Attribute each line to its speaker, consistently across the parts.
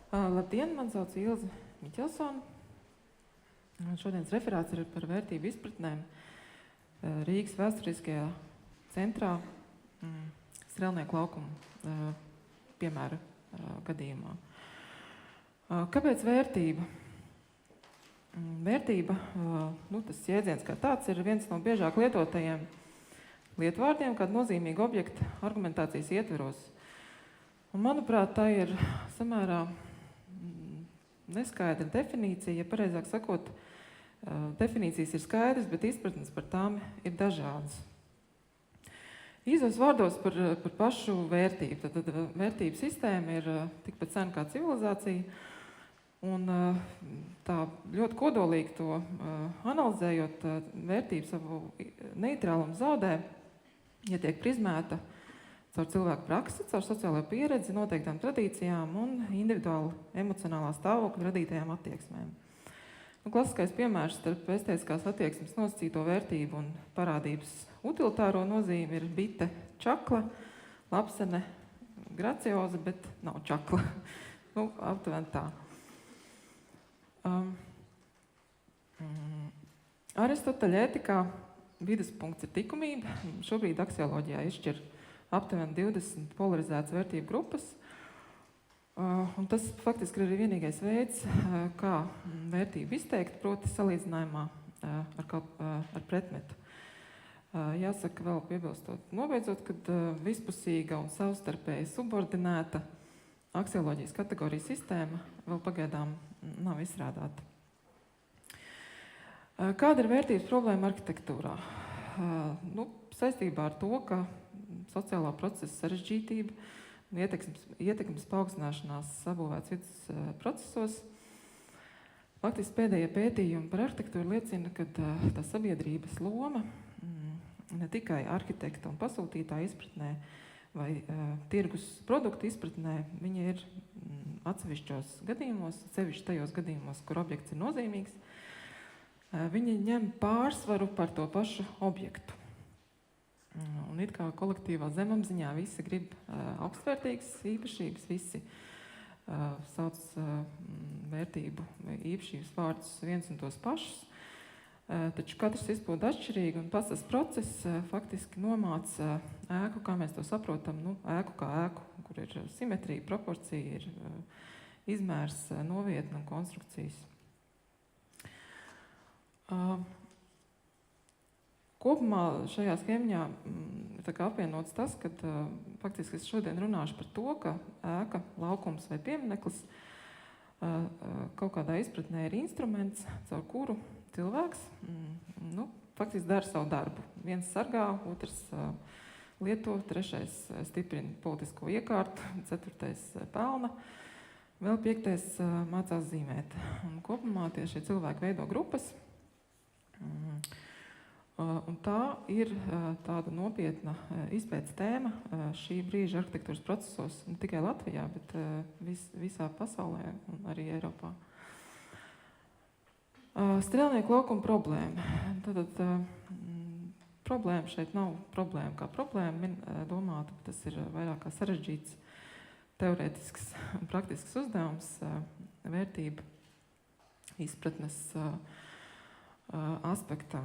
Speaker 1: Labdien, man sauc Ilze Miķelsone. Šodienas referāts ir par vērtību izpratnēm Rīgas vēsturiskajā centrā Strelnieku laukuma piemēra gadījumā. Kāpēc vērtība? Vērtība, tas jēdziens kā tāds, ir viens no biežāk lietotajiem lietvārdiem, kāda nozīmīga objekta argumentācijas ietveros. Un, manuprāt, tā ir samērā neskaidra definīcija, ja pareizāk sakot, definīcijas ir skaidras, bet izpratnes par tām ir dažādas. Īsos vārdos par pašu vērtību. Tad vērtību sistēma ir tikpat sena kā civilizācija, un tā ļoti kodolīgi to analizējot, vērtību savu neitrālumu zaudē, ja tiek prizmēta caur cilvēku praksi, caur sociālo pieredzi, noteiktām tradīcijām un individuāli emocionālā stāvokļa radītajām attieksmēm. Klasiskais piemērs starp estētiskās attieksmes nosacīto vērtību un parādības utilitāro nozīmi ir bite čakla, lapsene gracioza, bet nav čakla. Aptuveni tā. Aristoteļa ētikā viduspunkts ir tikumība. Šobrīd aksioloģijā izšķir aptuveni 20 polarizētas vērtību grupas. Un tas faktiski ir arī vienīgais veids, kā vērtību izteikt, proti salīdzinājumā ar pretmetu. Jāsaka vēl piebilstot, nobeidzot, kad vispusīga un savstarpēji subordinēta aksioloģijas kategorija sistēma vēl pagaidām nav izstrādāta. Kāda ir vērtības problēma arhitektūrā? Saistībā ar to, ka sociālā procesa sarežģītība un ietekmes paaugstināšanās sabūvēts vidas procesos. Faktiski pēdējie pētījumi par arhitektūru liecina, ka tā sabiedrības loma ne tikai arhitekta un pasūtītāja izpratnē vai tirgus produktu izpratnē, viņa ir atsevišķos gadījumos, sevišķi tajos gadījumos, kur objekts ir nozīmīgs, viņi ņem pārsvaru par to pašu objektu. Un it kā kolektīvā zemapziņā visi grib augstvērtīgas īpašības, visi sauc vērtību īpašības vārdus viens un tos pašus, taču katrs izpilda atšķirīgi, un pats tas process faktiski nomāca ēku, kā mēs to saprotam, ēku kā ēku, kur ir simetrija, proporcija, ir izmērs, novietne un konstrukcijas. Kopumā šajā schēmiņā ir apvienots tas, ka faktiski es šodien runāšu par to, ka ēka, laukums vai piemineklis kaut kādā izpratnē ir instruments, caur kuru cilvēks faktiski dara savu darbu. Viens sargā, otrs lieto, trešais stiprina politisko iekārtu, ceturtais pelna, vēl piektais mācās zīmēt. Un kopumā šie cilvēki veido grupas. Un tā ir tāda nopietna izpētes tēma šī brīža arhitektūras procesos, ne tikai Latvijā, bet visā pasaulē un arī Eiropā. Strelnieku laukuma problēma. Tātad problēma šeit nav problēma kā problēma domāta, bet tas ir vairāk kā sarežģīts teorētisks un praktisks uzdevums vērtība izpratnes aspektā.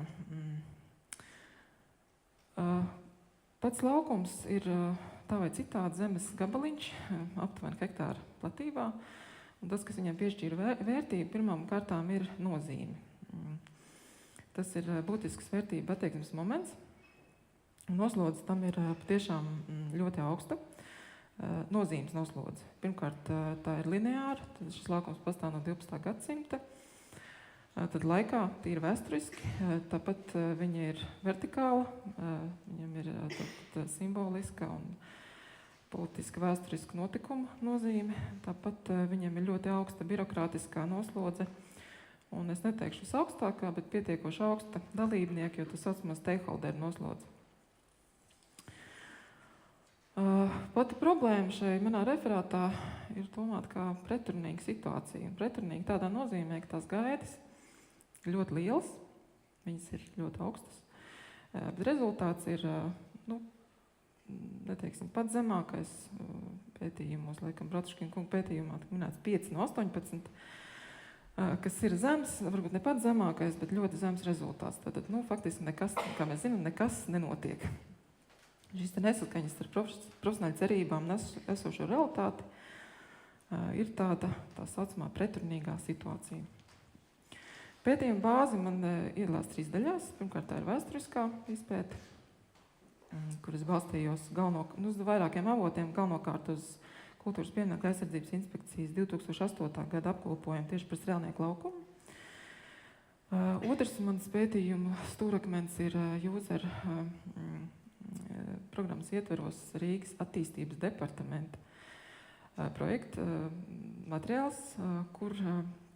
Speaker 1: Pats laukums ir tā vai citādi zemes gabaliņš, aptuveni hektāra platībā, un tas, kas viņam piešķīra vērtību, pirmām kārtām ir nozīme. Tas ir būtisks vērtība attieksmes moments. Noslodze tam ir patiešām ļoti augsta. Nozīmes noslodze. Pirmkārt, tā ir lineāra, tad šis laukums pastāv no 12. gadsimta. Tad laikā tīri vēsturiski, tāpat viņa ir vertikāla, viņam ir simboliska un politiska vēsturiska notikuma nozīme, tāpat viņam ir ļoti augsta birokrātiskā noslodze, un es neteikšu visaugstākā, bet pietiekoši augsta dalībnieka, jo tas saucamā stakeholder noslodze. Pati problēma šai manā referātā ir domāt kā pretrunīga situācija. Pretrunīga tādā nozīmē, ka tās gaidas ļoti liels, viņas ir ļoti augstas, bet rezultāts ir neteiksim, pats zemākais pētījumos, laikam, Bratuškina kunga pētījumā, tik minēts 5 no 18, kas ir zems, varbūt ne pats zemākais, bet ļoti zems rezultāts. Tātad, faktiski nekas, kā mēs zinām, nekas nenotiek. Šīs te nesaskaņas ar profesionāļu cerībām esošo realitāti ir tāda tā saucamā pretrunīgā situācija. Pētījuma bāzi man iedalās 3 daļās. Pirmkārt, tā ir vēsturiskā izpēte, kuras balstījos uz vairākiem avotiem, galvenokārt uz Kultūras pieminekļu aizsardzības inspekcijas 2008. gada apkopojumu tieši par Strēlnieku laukumu. Otrs mans pētījuma stūrakmens ir user programmas ietveros Rīgas attīstības departamenta projekta materiāls, kur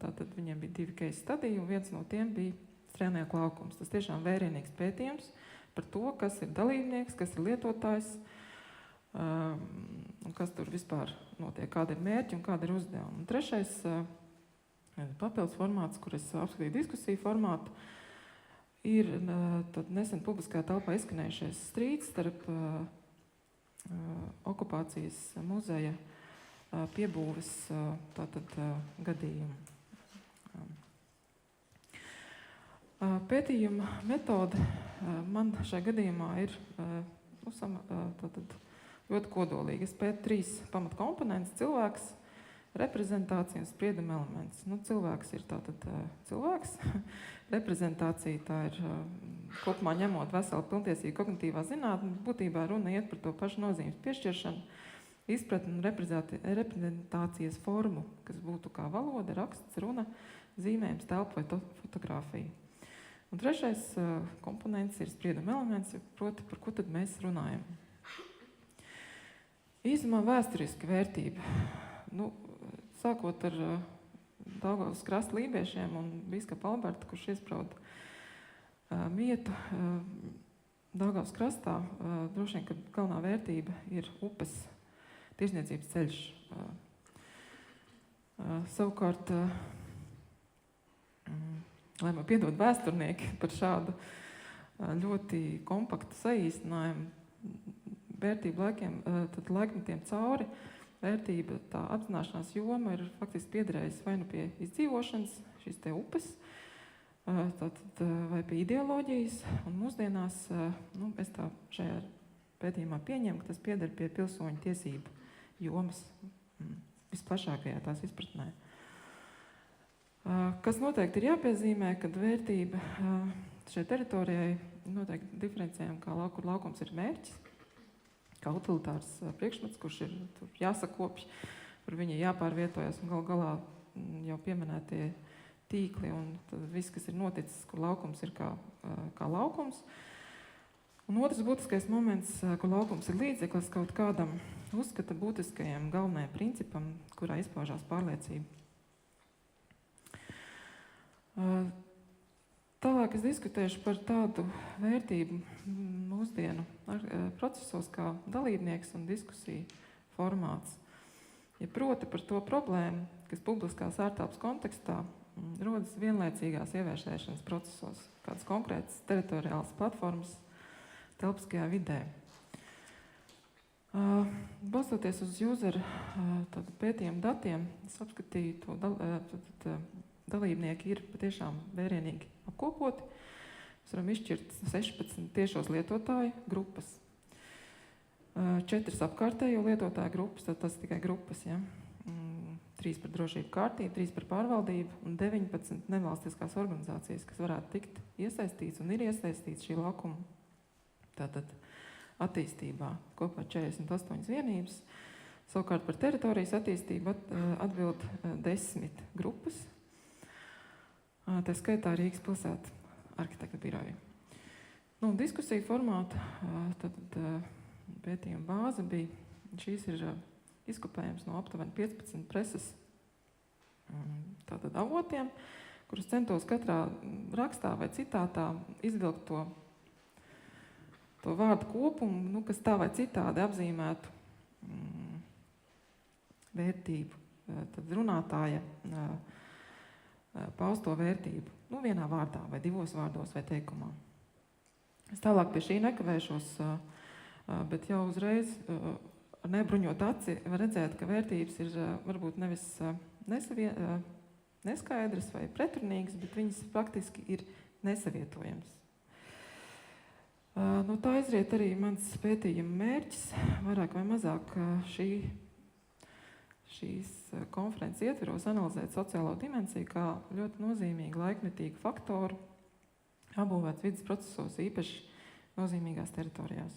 Speaker 1: tātad viņiem bija 2 case studiju, un viens no tiem bija Strēlnieku laukums. Tas tiešām vērienīgs pētījums par to, kas ir dalībnieks, kas ir lietotājs, un kas tur vispār notiek, kāda ir mērķi un kāda ir uzdevuma. Un trešais papildus formāts, kur es apskatīju diskusiju formātu, ir tad nesen publiskā telpā izskanējušais strīds starp okupācijas muzeja piebūves tātad gadījumu. Pētījuma metode man šajā gadījumā ir tātad ļoti kodolīga. Es pētu 3 pamatkomponentus - cilvēks, reprezentācija un sprieduma elements. Cilvēks ir tātad cilvēks. Reprezentācija tā ir kopumā ņemot veselu pilntiesīgu kognitīvā zinātne. Būtībā runa iet par to pašu nozīmes piešķiršanu, izpratni un reprezentācijas formu, kas būtu kā valoda, raksts, runa, zīmējums, telpa vai fotografija. Un trešais komponents ir sprieduma elements, proti, par ko tad mēs runājam. Īsumā vēsturiska vērtība. Sākot ar Daugavas krasta lībiešiem un bīskapu Albertu, kurš iesprauda mietu Daugavas krastā, droši vien, ka galvenā vērtība ir upes tirsniecības ceļš. Savukārt, lai man piedod vēsturnieki par šādu ļoti kompaktu saīsinājumu, vērtību tad laikmetiem cauri, vērtība, tā apzināšanās joma ir faktiski piederējusi vai nu pie izdzīvošanas, šīs te upes, vai pie ideoloģijas, un mūsdienās, es tā šajā pētījumā pieņemu, ka tas pieder pie pilsoņu tiesību jomas visplašākajā tās izpratnē. Kas noteikti ir jāpiezīmē, kad vērtība šai teritorijai noteikti diferencējam, kā laukums ir mērķis, kā utilitārs priekšmets, kurš ir jāsakopj, kur viņi jāpārvietojas un galā jau pieminētie tīkli un viss, kas ir noticis, kur laukums ir kā laukums. Un otrs būtiskais moments, kur laukums ir līdzeklis kaut kādam uzskata būtiskajam galvenajam principam, kurā izpaužās pārliecība. Tālāk es diskutēšu par tādu vērtību mūsdienu procesos kā dalībnieks un diskusiju formāts. Ja proti par to problēmu, kas publiskās ārtelpas kontekstā rodas vienlaicīgās ievēršēšanas procesos, kādas konkrētas teritoriālas platformas telpiskajā vidē. Balstoties uz user pētījumu datiem, es apskatīju to dalībnieki ir patiešām vērienīgi apkopoti. Mēs varam izšķirt 16 tiešos lietotāju grupas, 4 apkārtējo lietotāju grupas, tad tas tikai grupas, ja? 3 par drošību kārtību, 3 par pārvaldību un 19 nevalstiskās organizācijas, kas varētu tikt iesaistīts un ir iesaistīts šī laukuma tātad attīstībā. Kopā 48 vienības. Savukārt par teritorijas attīstību atbild 10 grupas. Tā skaitā Rīgas pilsētu arhitekta biroja. Diskusiju formāta, tad pētījuma bāze bija, šīs ir izkopējums no aptuveni 15 preses tātad avotiem, kurus centos katrā rakstā vai citātā izvilkt to vārdu kopumu, kas tā vai citādi apzīmētu vērtību, tad runātāja pausto vērtību, vienā vārdā vai 2 vārdos vai teikumā. Es tālāk pie šī nekavēšos Bet jau uzreiz ar nebruņot aci var redzēt, ka vērtības ir varbūt nevis neskaidras vai pretrunīgas, bet viņas praktiski ir nesavietojamas. No tā izriet arī mans pētījuma mērķis, vairāk vai mazāk šīs konferences ietveros analizēt sociālo dimensiju kā ļoti nozīmīgu laikmetīgu faktoru apbūvēts vidas procesos, īpaši nozīmīgās teritorijās.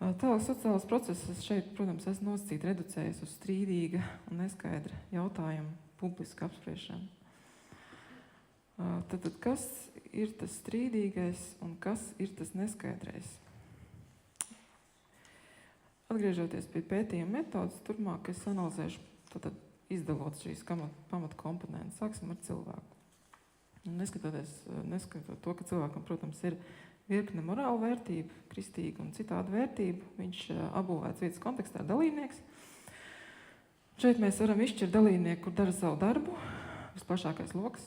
Speaker 1: Tālāk sociālās procesus šeit, protams, esmu nosacīti reducējis uz strīdīga un neskaidra jautājuma publiska apspriešana. Tad kas ir tas strīdīgais un kas ir tas neskaidrais? Atgriežoties pie pētījuma metodas, turpmāk es analizēšu, tad izdalot šīs pamata komponentes. Sāksim ar cilvēku. Neskatot to, ka cilvēkam, protams, ir virkne morāla vērtība, kristīga un citāda vērtība, viņš apbūvēts vietas kontekstā dalībnieks. Šeit mēs varam izšķirt dalībnieku, kur dara savu darbu, visplašākais loks.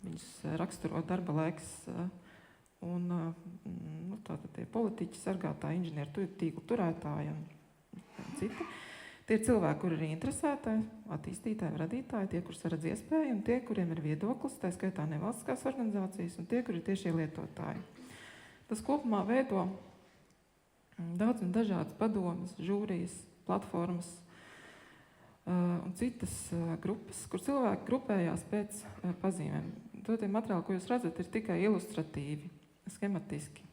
Speaker 1: Viņus raksturo darba laiks un tātad tie politiķi, sargātāji, inženieri, tīklu turētāji un citi. Tie cilvēki, kuri ir interesētāji, attīstītāji, radītāji, tie, kur saredz iespēju, un tie, kuriem ir viedoklis, tā skaitā nevalstiskās organizācijas, un tie, kuri ir tiešie lietotāji. Tas kopumā veido daudz un dažādas padomas, žūrijas, platformas un citas grupas, kur cilvēki grupējās pēc pazīmēm. Tie materiāli, ko jūs redzat, ir tikai ilustratīvi, schematiski.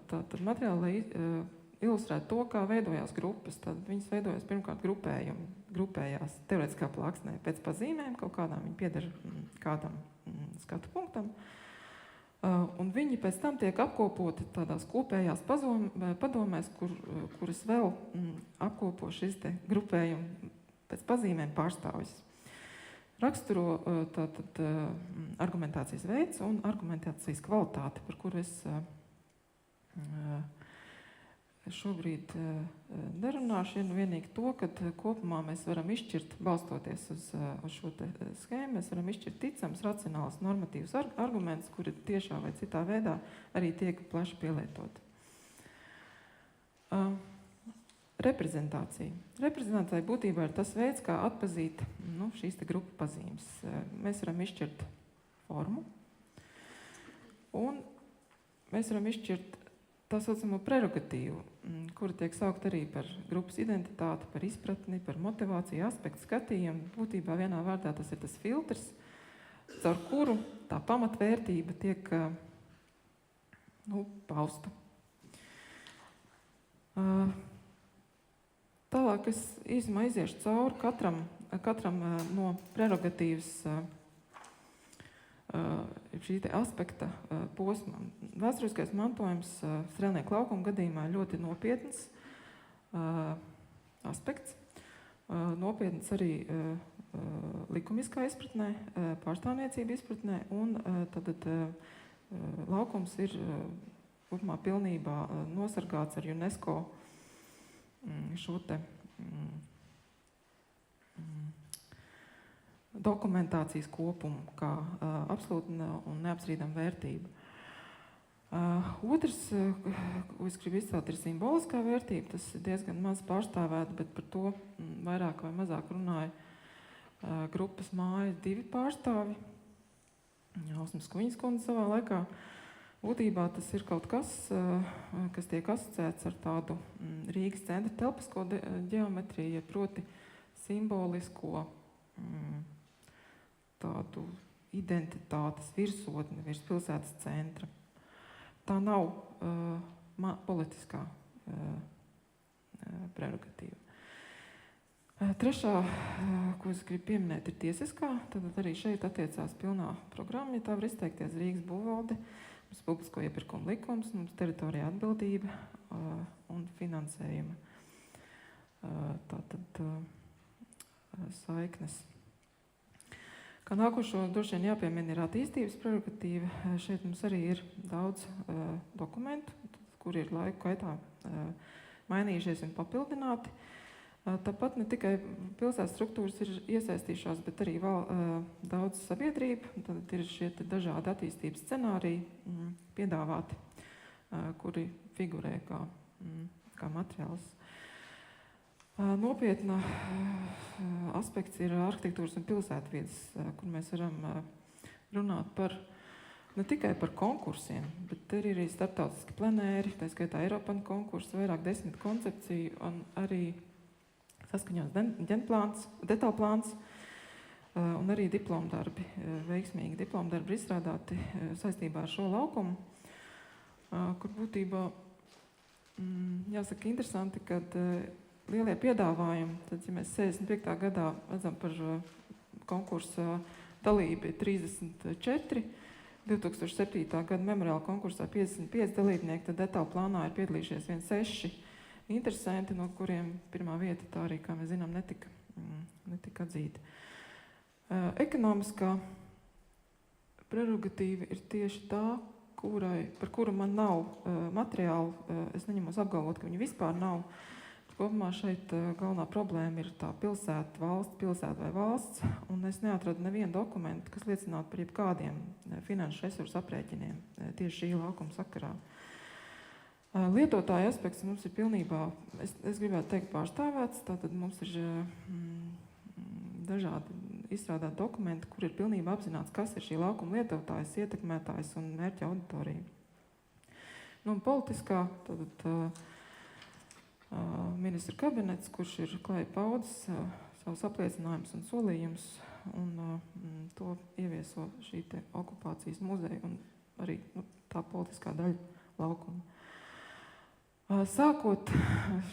Speaker 1: Tad materiāli, lai ilustrētu to, kā veidojās grupas, tad viņas veidojās pirmkārt grupējās teorētiskā plāksnē pēc pazīmēm, kaut kādām viņi pieder kādam skatu punktam. Un viņi pēc tam tiek apkopoti tādās kopējās padomēs, kuras vēl apkopo šis te grupējumu pēc pazīmēm pārstāvis. Raksturo tātad argumentācijas veids un argumentācijas kvalitāte, par kuru es šobrīd nerunāšu, ir vienīgi to, ka kopumā mēs varam izšķirt, balstoties uz šo te schēmu, mēs varam izšķirt ticams, racionāls, normatīvs arguments, kuri tiešā vai citā veidā arī tiek plaši pielietoti. Reprezentācija. Reprezentācija būtībā ir tas veids, kā atpazīt šīs te grupu pazīmes. Mēs varam izšķirt formu un mēs varam izšķirt tā saucamo prerogatīvu, kura tiek saukt arī par grupas identitāti, par izpratni, par motivāciju, aspektu skatījumu. Būtībā vienā vārdā tas ir tas filtrs, caur kuru tā pamatvērtība tiek pausta. Tālāk es īsumā iziešu cauri katram no prerogatīvas šī te aspekta posmam. Vēsturiskais mantojums Strēlnieku laukuma gadījumā ļoti nopietns aspekts. Nopietns arī likumiskā izpratnē, pārstāvniecība izpratnē, un tad laukums ir kopumā pilnībā nosargāts ar UNESCO šo te dokumentācijas kopumu, kā absolūti un neapstrīdama vērtība. Otrs, ko es gribu izcelt, ir simboliskā vērtība. Tas ir diezgan maz pārstāvēta, bet par to vairāk vai mazāk runāja grupas mājas divi pārstāvi. Ausmas Kuņas kundze savā laikā. Būtībā tas ir kaut kas, kas tiek asociēts ar tādu Rīgas centra telpisko ģeometriju, proti simbolisko tādu identitātes virsotni virs pilsētas centra. Tā nav politiskā prerogatīva. Trešā, ko es gribu pieminēt, ir tiesiskā. Tad arī šeit attiecās pilnā programma, ja tā var izteikties Rīgas būvvalde, mums publisko iepirkumu likums, mums teritorija atbildība un finansējuma tātad saiknes. Kā nākošo droši vien jāpiemina ir attīstības prerogatīva. Šeit mums arī ir daudz dokumentu, kuri ir laiku gaitā mainījušies un papildināti. Tāpat ne tikai pilsētas struktūras ir iesaistījušās, bet arī vēl daudz sabiedrība. Tad ir šie dažādi attīstības scenāriji piedāvāti kuri figurē kā materiāls. Nopietna aspekts ir arhitektūras un pilsētvides, kur mēs varam runāt par ne tikai par konkursiem, bet ir arī starptautiski plenēri, tā skaitā Eiropan konkursi, vairāk 10 koncepciju un arī saskaņos detālplāns un arī diplomdarbi, veiksmīgi diplomdarbi izstrādāti saistībā ar šo laukumu, kur būtībā jāsaka interesanti, kad lielie piedāvājumi, tad, ja mēs 65. gadā redzam par konkursa dalību 34, 2007. gada memoriāla konkursā 55 dalībnieki, tad detālu plānā ir piedalījušies 6 interesanti, no kuriem pirmā vieta tā arī, kā mēs zinām, netika atzīta. Ekonomiskā prerogatīva ir tieši tā, par kuru man nav materiālu, es neņemos apgalvot, ka viņi vispār nav. Kopumā šeit galvenā problēma ir tā pilsēta vai valsts, un es neatradu nevienu dokumentu, kas liecinātu par jebkādiem finanšu resursu aprēķiniem tieši šī laukuma sakarā. Lietotāja aspekts mums ir pilnībā, es gribētu teikt, pārstāvēts, tātad mums ir dažādi izstrādāti dokumenti, kur ir pilnībā apzināts, kas ir šī laukuma lietotājs, ietekmētājs un mērķa auditorija. Un politiskā, tātad ministra kabinets, kurš ir klāji paudis savus apliecinājumus un solījumus, un to ievieso šī te okupācijas muzeja un arī tā politiskā daļa laukuma. Sākot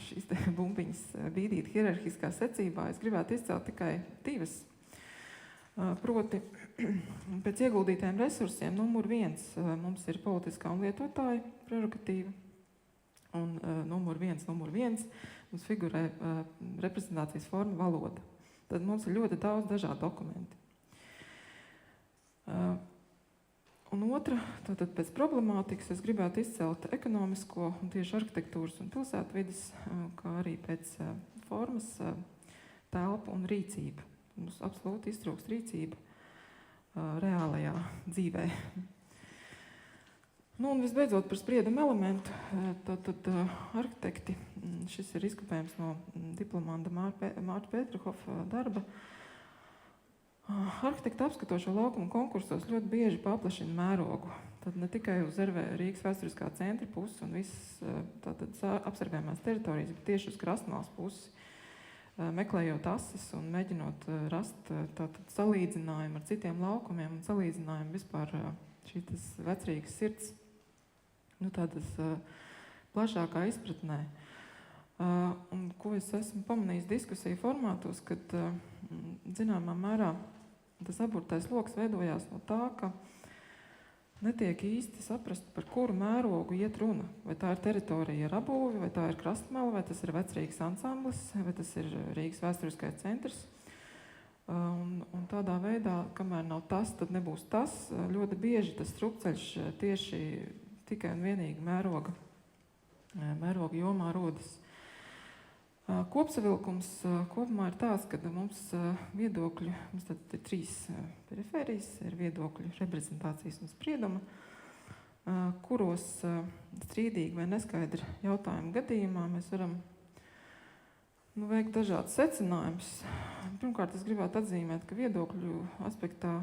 Speaker 1: šīs te bumbiņas bīdīt hierarhiskā secībā, es gribētu izcelt tikai 2. Proti, pēc ieguldītajiem resursiem numur 1 mums ir politiskā un lietotāja prerogatīva. Un numur 1 mums figurē reprezentācijas forma valoda. Tad mums ir ļoti daudz dažādu dokumenti. Un otra, tātad pēc problemātikas es gribētu izcelt ekonomisko un tieši arhitektūras un pilsētvides, kā arī pēc formas, telpu un rīcību. Mums absolūti iztrūkst rīcība reālajā dzīvē. Un visbeidzot par spriedumu elementu, tad arhitekti, šis ir izkopējums no diplomanta Mārta Pēterhofa darba. Arhitekti apskatošo laukumu konkursos ļoti bieži paplašina mērogu. Tad ne tikai uz Rīgas vēsturiskā centra pusi un visas apsargājumās teritorijas, bet tieši uz Krastmalas pusi, meklējot asis un mēģinot rast salīdzinājumu ar citiem laukumiem un salīdzinājumu vispār šīs vecrīgas sirds. Tādas plašākā izpratnē. Un ko es esmu pamanījis diskusiju formātos, kad zināmā mērā tas aburtais loks veidojās no tā, ka netiek īsti saprast, par kuru mērogu iet runa. Vai tā ir teritorija ar apbūvi, vai tā ir Krastmala, vai tas ir vecrīgas ansamblis, vai tas ir Rīgas vēsturiskais centrs. Un tādā veidā, kamēr nav tas, tad nebūs tas. Ļoti bieži tas strupceļš tieši tikai un vienīgi mēroga jomā rodas. Kopsavilkums kopumā ir tāds, ka mums viedokļi, mums tad ir 3 perifērijas, ir viedokļu reprezentācijas un sprieduma, kuros strīdīgi vai neskaidri jautājumu gadījumā mēs varam veikt dažādas secinājumus. Pirmkārt, es gribētu atzīmēt, ka viedokļu aspektā,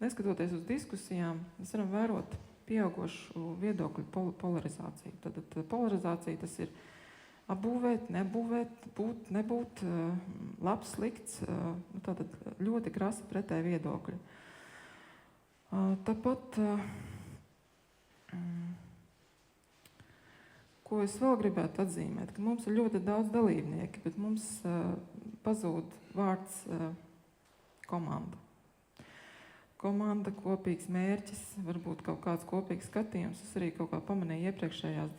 Speaker 1: neskatoties uz diskusijām, mēs varam vērot pieaugošu viedokļu polarizāciju. Tad polarizācija tas ir apbūvēt, nebūvēt, būt, nebūt, labs, slikts, tātad ļoti krasi pretēji viedokļi. Tāpat, ko es vēl gribētu atzīmēt, ka mums ir ļoti daudz dalībnieki, bet mums pazūd vārds komanda. Komanda, kopīgs mērķis, varbūt kaut kāds kopīgs skatījums. Es arī kaut kā pamanīju iepriekšējās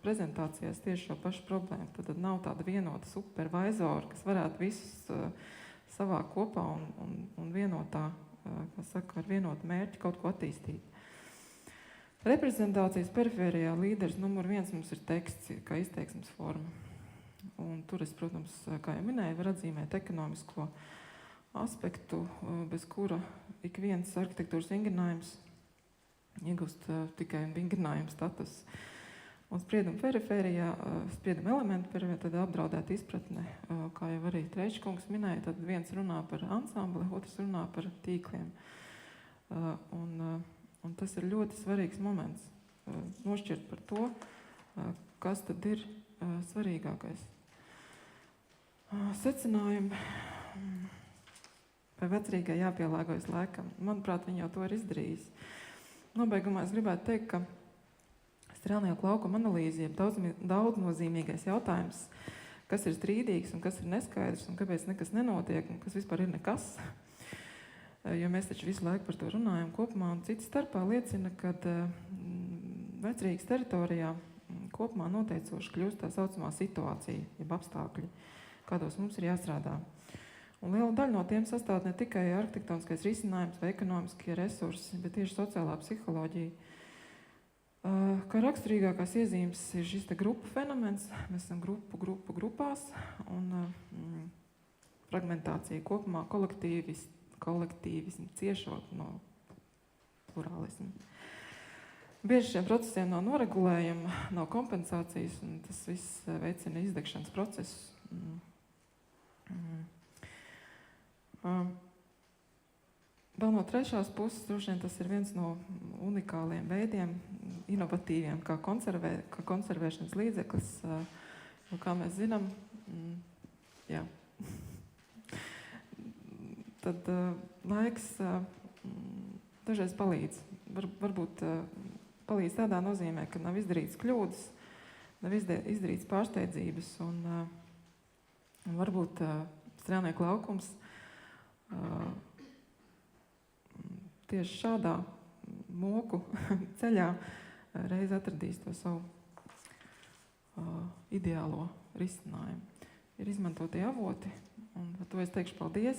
Speaker 1: prezentācijās tieši šo pašu problēmu. Tad nav tāda vienota supervizora, kas varētu visus savākt kopā un vienotā, kā saka, ar vienotu mērķi kaut ko attīstīt. Reprezentācijas perifērijā līderis numur 1 mums ir teksts, kā izteiksmes forma. Un tur es, protams, kā jau minēju, var atzīmēt ekonomisko aspektu, bez kura ik viens arhitektūras vingrinājums iegūst tikai vingrinājuma status. Un sprieduma perifērijā, sprieduma elementu perifērijā, tad apdraudēta izpratne, kā jau arī Treičkungs minēja, tad viens runā par ansambli, otrs runā par tīkliem. Un tas ir ļoti svarīgs moments, nošķirt par to, kas tad ir svarīgākais. Secinājumi, vai vecrīgai jāpielāgojas laikam. Manuprāt, viņi jau to ir izdarījis. Nobeigumā es gribētu teikt, ka strēlnieku laukuma analīze ir daudznozīmīgais jautājums, kas ir strīdīgs un kas ir neskaidrs un kāpēc nekas nenotiek un kas vispār ir nekas. Jo mēs taču visu laiku par to runājam kopumā un cits starpā liecina, ka Vecrīgas teritorijā kopumā noteicoši kļūst tā saucamā situācija, jeb apstākļi, kādos mums ir jāstrādā. Un liela daļa no tiem sastāv ne tikai arhitektoniskais risinājums vai ekonomiskie resursi, bet tieši sociālā psiholoģija. Kā raksturīgākās iezīmes ir šis te grupu fenomens, mēs esam grupās un fragmentācija kopumā kolektīvismu ciešot no plurālismu. Bieži šiem procesiem nav noregulējuma, nav kompensācijas un tas viss veicina izdegšanas procesus. Vēl no trešās puses, droši vien tas ir viens no unikāliem veidiem, inovatīviem, kā konservēšanas līdzeklis, jo, kā mēs zinām, tad laiks dažreiz palīdz. Varbūt palīdz tādā nozīmē, ka nav izdarīts kļūdas, nav izdarīts pārsteidzības, un varbūt strēlnieku laukums tieši šādā moku ceļā reiz atradīs to savu ideālo risinājumu. Ir izmantotie avoti, un par to es teikšu paldies.